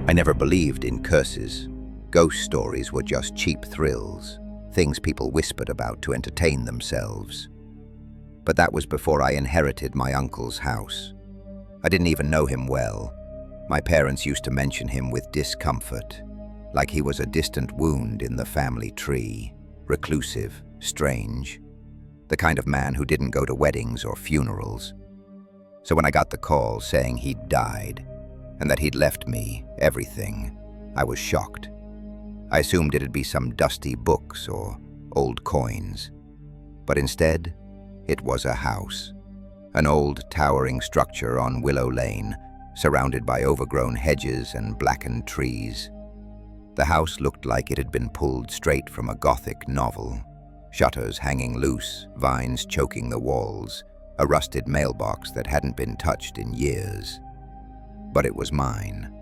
I never believed in curses. Ghost stories were just cheap thrills, things people whispered about to entertain themselves. But that was before I inherited my uncle's house. I didn't even know him well. My parents used to mention him with discomfort, like he was a distant wound in the family tree, reclusive, strange, the kind of man who didn't go to weddings or funerals. So when I got the call saying he'd died, and that he'd left me everything, I was shocked. I assumed it'd be some dusty books or old coins. But instead, it was a house. An old, towering structure on Willow Lane, surrounded by overgrown hedges and blackened trees. The house looked like it had been pulled straight from a Gothic novel. Shutters hanging loose, vines choking the walls, a rusted mailbox that hadn't been touched in years. But it was mine.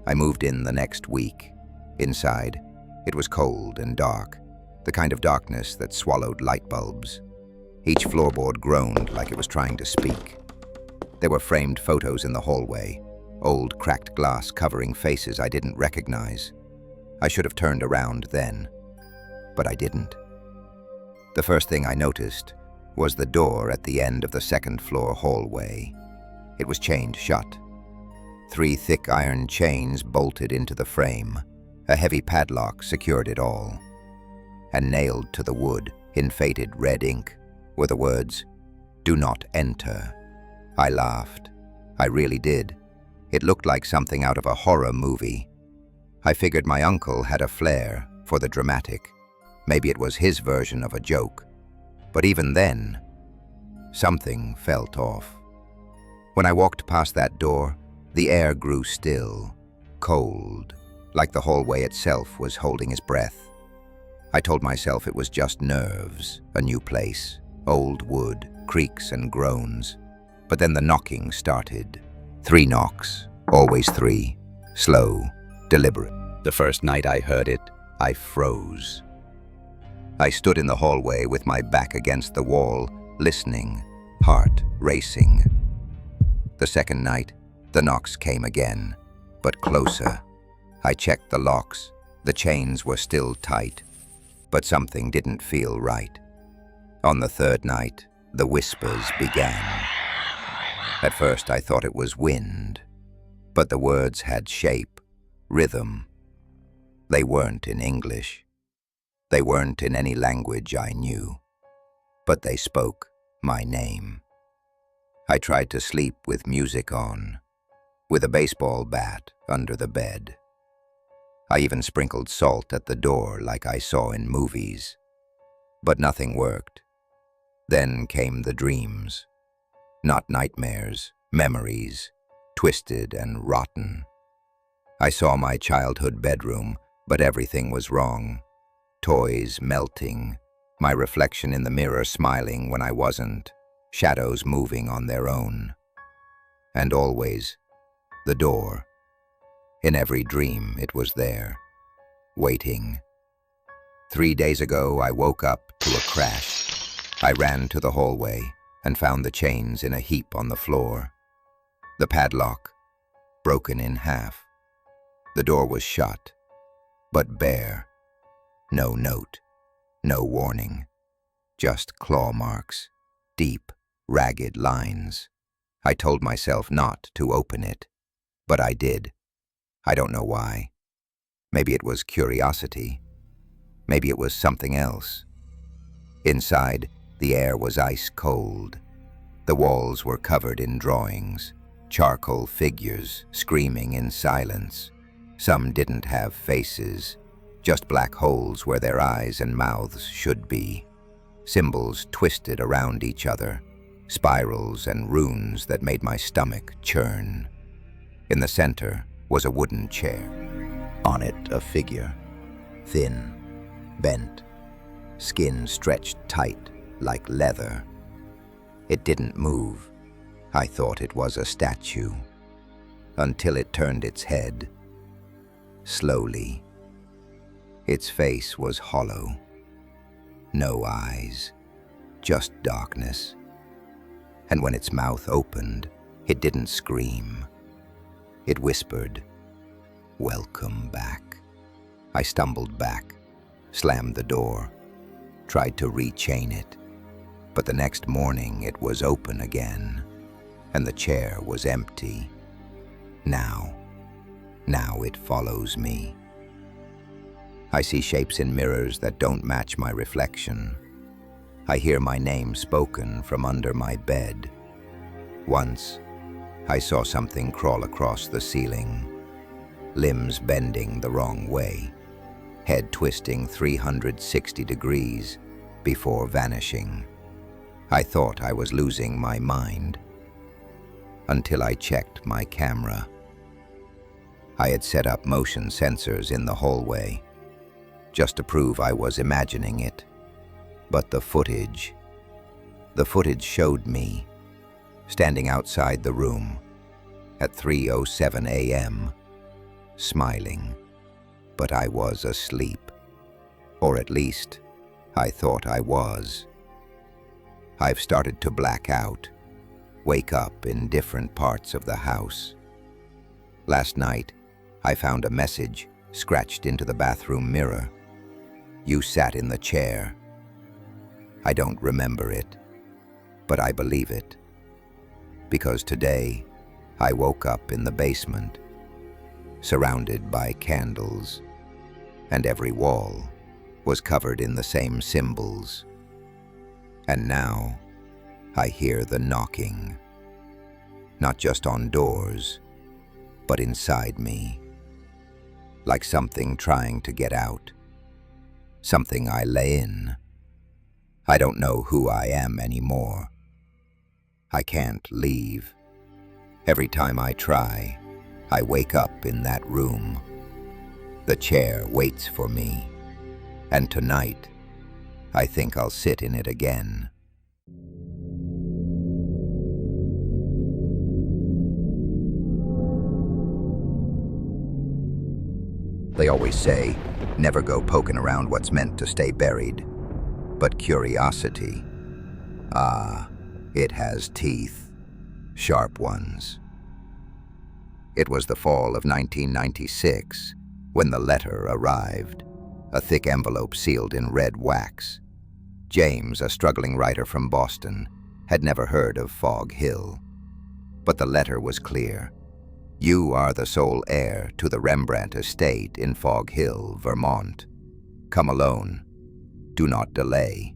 I moved in the next week. Inside, it was cold and dark, the kind of darkness that swallowed light bulbs. Each floorboard groaned like it was trying to speak. There were framed photos in the hallway, old cracked glass covering faces I didn't recognize. I should have turned around then, but I didn't. The first thing I noticed was the door at the end of the second-floor hallway. It was chained shut. 3 thick iron chains bolted into the frame. A heavy padlock secured it all. And nailed to the wood, in faded red ink, were the words, "Do not enter." I laughed. I really did. It looked like something out of a horror movie. I figured my uncle had a flair for the dramatic. Maybe it was his version of a joke. But even then, something felt off. When I walked past that door, the air grew still, cold, like the hallway itself was holding its breath. I told myself it was just nerves, a new place, old wood, creaks and groans. But then the knocking started. 3 knocks, always 3, slow, deliberate. The first night I heard it, I froze. I stood in the hallway with my back against the wall, listening, heart racing. The second night, the knocks came again, but closer. I checked the locks. The chains were still tight, but something didn't feel right. On the third night, the whispers began. At first I thought it was wind, but the words had shape, rhythm. They weren't in English. They weren't in any language I knew, but they spoke my name. I tried to sleep with music on, with a baseball bat under the bed. I even sprinkled salt at the door like I saw in movies, but nothing worked. Then came the dreams. Not nightmares, memories, twisted and rotten. I saw my childhood bedroom, but everything was wrong. Toys melting, my reflection in the mirror smiling when I wasn't, shadows moving on their own. And always, the door. In every dream, it was there, waiting. 3 days ago, I woke up to a crash. I ran to the hallway and found the chains in a heap on the floor. The padlock, broken in half. The door was shut, but bare. No note, no warning. Just claw marks, deep, ragged lines. I told myself not to open it, but I did. I don't know why. Maybe it was curiosity. Maybe it was something else. Inside, the air was ice cold. The walls were covered in drawings, charcoal figures screaming in silence. Some didn't have faces, just black holes where their eyes and mouths should be. Symbols twisted around each other, spirals and runes that made my stomach churn. In the center was a wooden chair. On it, a figure, thin, bent, skin stretched tight like leather. It didn't move. I thought it was a statue, until it turned its head. Slowly. Its face was hollow. No eyes, just darkness. And when its mouth opened, it didn't scream. It whispered, Welcome back. I stumbled back, slammed the door, tried to rechain it, but the next morning it was open again, and the chair was empty. Now it follows me. I see shapes in mirrors that don't match my reflection. I hear my name spoken from under my bed. Once, I saw something crawl across the ceiling, limbs bending the wrong way, head twisting 360 degrees before vanishing. I thought I was losing my mind until I checked my camera. I had set up motion sensors in the hallway just to prove I was imagining it, but the footage showed me standing outside the room at 3:07 a.m., smiling, but I was asleep, or at least I thought I was. I've started to black out, wake up in different parts of the house. Last night, I found a message scratched into the bathroom mirror. You sat in the chair. I don't remember it, but I believe it, because today I woke up in the basement, surrounded by candles, and every wall was covered in the same symbols. And now I hear the knocking, not just on doors, but inside me, like something trying to get out, something I lay in. I don't know who I am anymore. I can't leave. Every time I try, I wake up in that room. The chair waits for me, and tonight, I think I'll sit in it again. They always say, never go poking around what's meant to stay buried. But curiosity, it has teeth, sharp ones. It was the fall of 1996 when the letter arrived, a thick envelope sealed in red wax. James, a struggling writer from Boston, had never heard of Fog Hill. But the letter was clear. You are the sole heir to the Rembrandt estate in Fog Hill, Vermont. Come alone. Do not delay.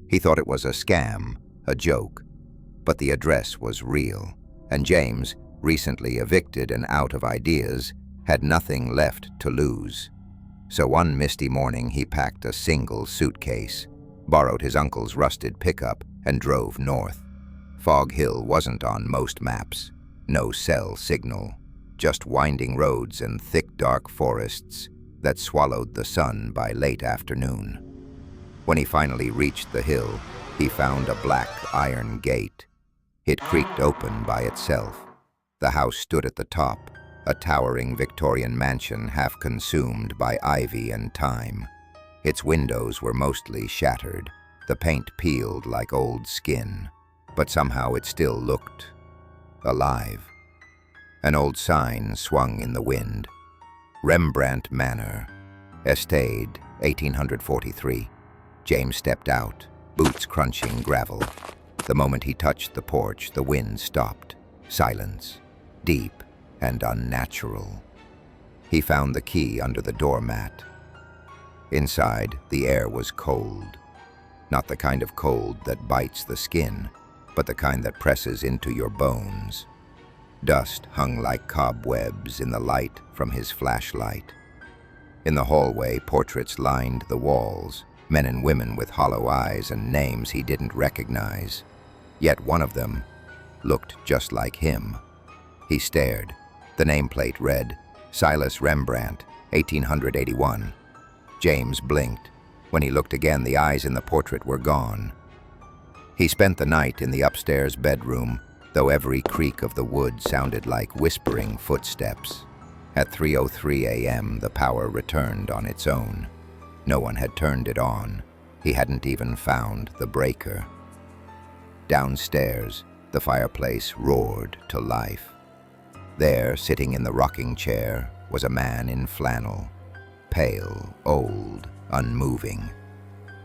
He thought it was a scam, a joke, but the address was real, and James, recently evicted and out of ideas, had nothing left to lose. So one misty morning he packed a single suitcase, borrowed his uncle's rusted pickup, and drove north. Fog Hill wasn't on most maps. No cell signal, just winding roads and thick dark forests that swallowed the sun by late afternoon. When he finally reached the hill, he found a black iron gate. It creaked open by itself. The house stood at the top, a towering Victorian mansion half consumed by ivy and time. Its windows were mostly shattered, the paint peeled like old skin, but somehow it still looked alive. An old sign swung in the wind. Rembrandt Manor, Estade, 1843. James stepped out, boots crunching gravel. The moment he touched the porch, the wind stopped. Silence, deep and unnatural. He found the key under the doormat. Inside, the air was cold. Not the kind of cold that bites the skin, but the kind that presses into your bones. Dust hung like cobwebs in the light from his flashlight. In the hallway, portraits lined the walls, men and women with hollow eyes and names he didn't recognize. Yet one of them looked just like him. He stared. The nameplate read, Silas Rembrandt, 1881. James blinked. When he looked again, the eyes in the portrait were gone. He spent the night in the upstairs bedroom, though every creak of the wood sounded like whispering footsteps. At 3:03 a.m., the power returned on its own. No one had turned it on. He hadn't even found the breaker. Downstairs, the fireplace roared to life. There, sitting in the rocking chair, was a man in flannel, pale, old, unmoving.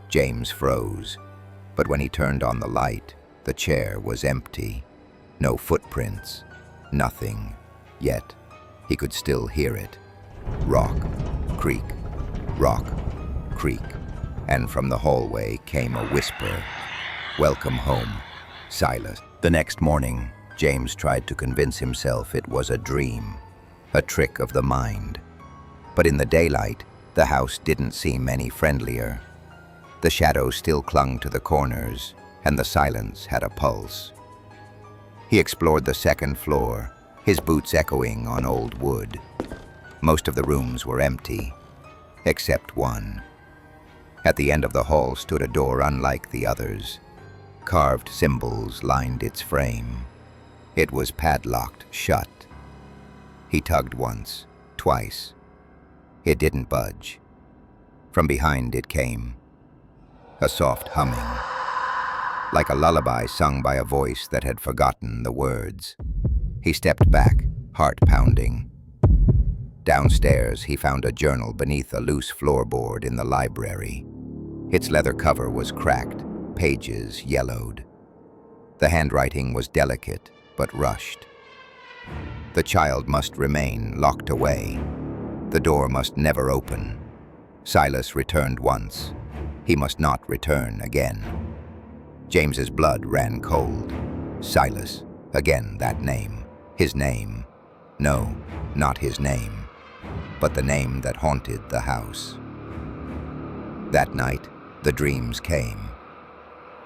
James froze, but when he turned on the light, the chair was empty. No footprints, nothing. Yet, he could still hear it. Rock, creak, rock, creak. And from the hallway came a whisper, "Welcome home, Silas." The next morning, James tried to convince himself it was a dream, a trick of the mind. But in the daylight, the house didn't seem any friendlier. The shadows still clung to the corners, and the silence had a pulse. He explored the second floor, his boots echoing on old wood. Most of the rooms were empty, except one. At the end of the hall stood a door unlike the others. Carved symbols lined its frame. It was padlocked shut. He tugged once, twice. It didn't budge. From behind it came a soft humming, like a lullaby sung by a voice that had forgotten the words. He stepped back, heart pounding. Downstairs, he found a journal beneath a loose floorboard in the library. Its leather cover was cracked, pages yellowed. The handwriting was delicate, but rushed. The child must remain locked away. The door must never open. Silas returned once. He must not return again. James's blood ran cold. Silas, again that name. His name. No, not his name, but the name that haunted the house. That night, the dreams came.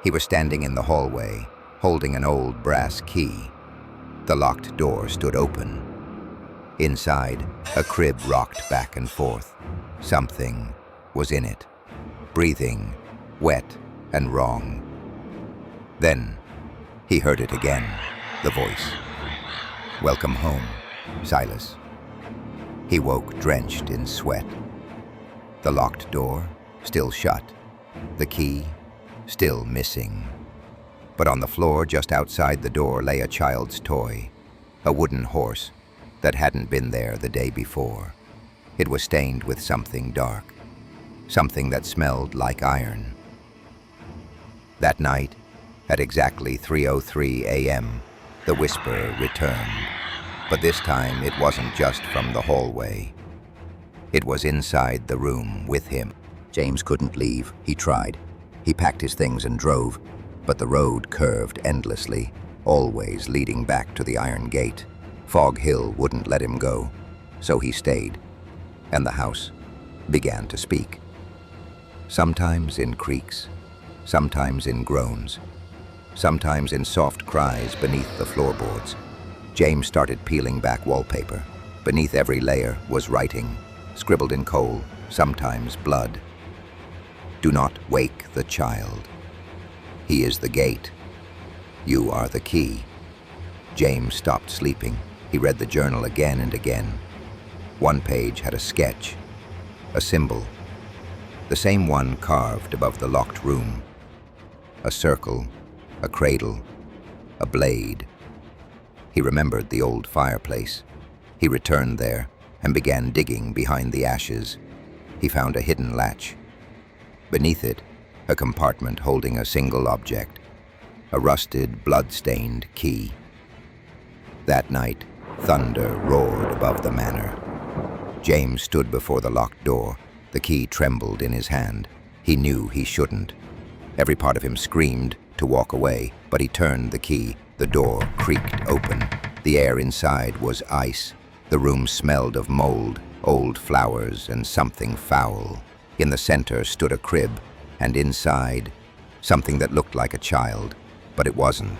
He was standing in the hallway, holding an old brass key. The locked door stood open. Inside, a crib rocked back and forth. Something was in it, breathing, wet and wrong. Then, he heard it again, the voice. "Welcome home, Silas." He woke drenched in sweat. The locked door, still shut. The key, still missing. But on the floor just outside the door lay a child's toy, a wooden horse that hadn't been there the day before. It was stained with something dark, something that smelled like iron. That night, at exactly 3:03 a.m., the whisper returned. But this time it wasn't just from the hallway. It was inside the room with him. James couldn't leave. He tried. He packed his things and drove, but the road curved endlessly, always leading back to the iron gate. Fog Hill wouldn't let him go, so he stayed, and the house began to speak. Sometimes in creaks, sometimes in groans, sometimes in soft cries beneath the floorboards. James started peeling back wallpaper. Beneath every layer was writing, scribbled in coal, sometimes blood. "Do not wake the child. He is the gate. You are the key." James stopped sleeping. He read the journal again and again. One page had a sketch, a symbol, the same one carved above the locked room. A circle, a cradle, a blade. He remembered the old fireplace. He returned there and began digging behind the ashes. He found a hidden latch. Beneath it, a compartment holding a single object, a rusted, blood-stained key. That night, thunder roared above the manor. James stood before the locked door. The key trembled in his hand. He knew he shouldn't. Every part of him screamed to walk away, but he turned the key. The door creaked open. The air inside was ice. The room smelled of mold, old flowers, and something foul. In the center stood a crib, and inside, something that looked like a child, but it wasn't.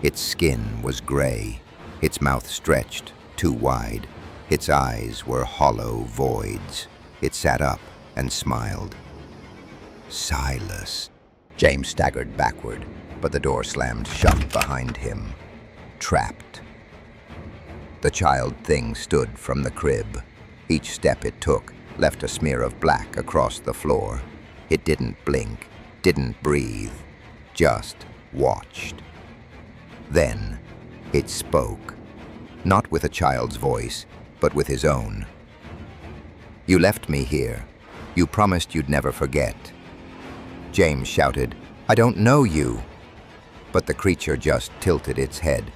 Its skin was gray, its mouth stretched too wide. Its eyes were hollow voids. It sat up and smiled. "Silas." James staggered backward, but the door slammed shut behind him. Trapped. The child thing stood from the crib. Each step it took left a smear of black across the floor. It didn't blink, didn't breathe, just watched. Then it spoke, not with a child's voice, but with his own. You left me here. You promised you'd never forget." James shouted, "I don't know you." But the creature just tilted its head.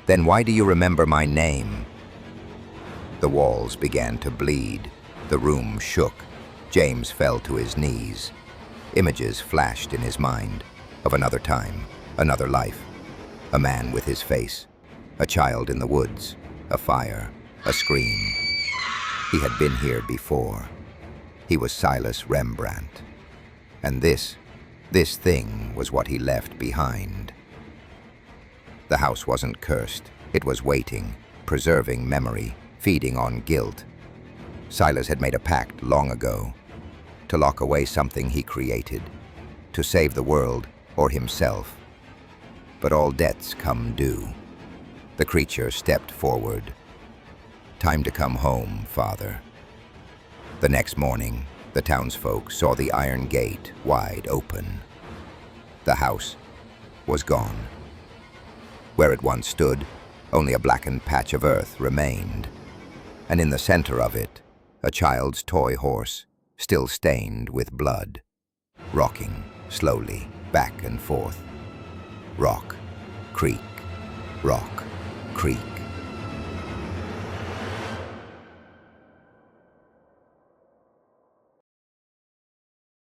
"Then why do you remember my name?" The walls began to bleed. The room shook. James fell to his knees. Images flashed in his mind of another time, another life. A man with his face, a child in the woods, a fire, a scream. He had been here before. He was Silas Rembrandt. And this thing was what he left behind. The house wasn't cursed. It was waiting, preserving memory, feeding on guilt. Silas had made a pact long ago, to lock away something he created, to save the world or himself. But all debts come due. The creature stepped forward. "Time to come home, Father." The next morning, the townsfolk saw the iron gate wide open. The house was gone. Where it once stood, only a blackened patch of earth remained. And in the center of it, a child's toy horse, still stained with blood, rocking slowly back and forth. Rock, creak, rock, creak.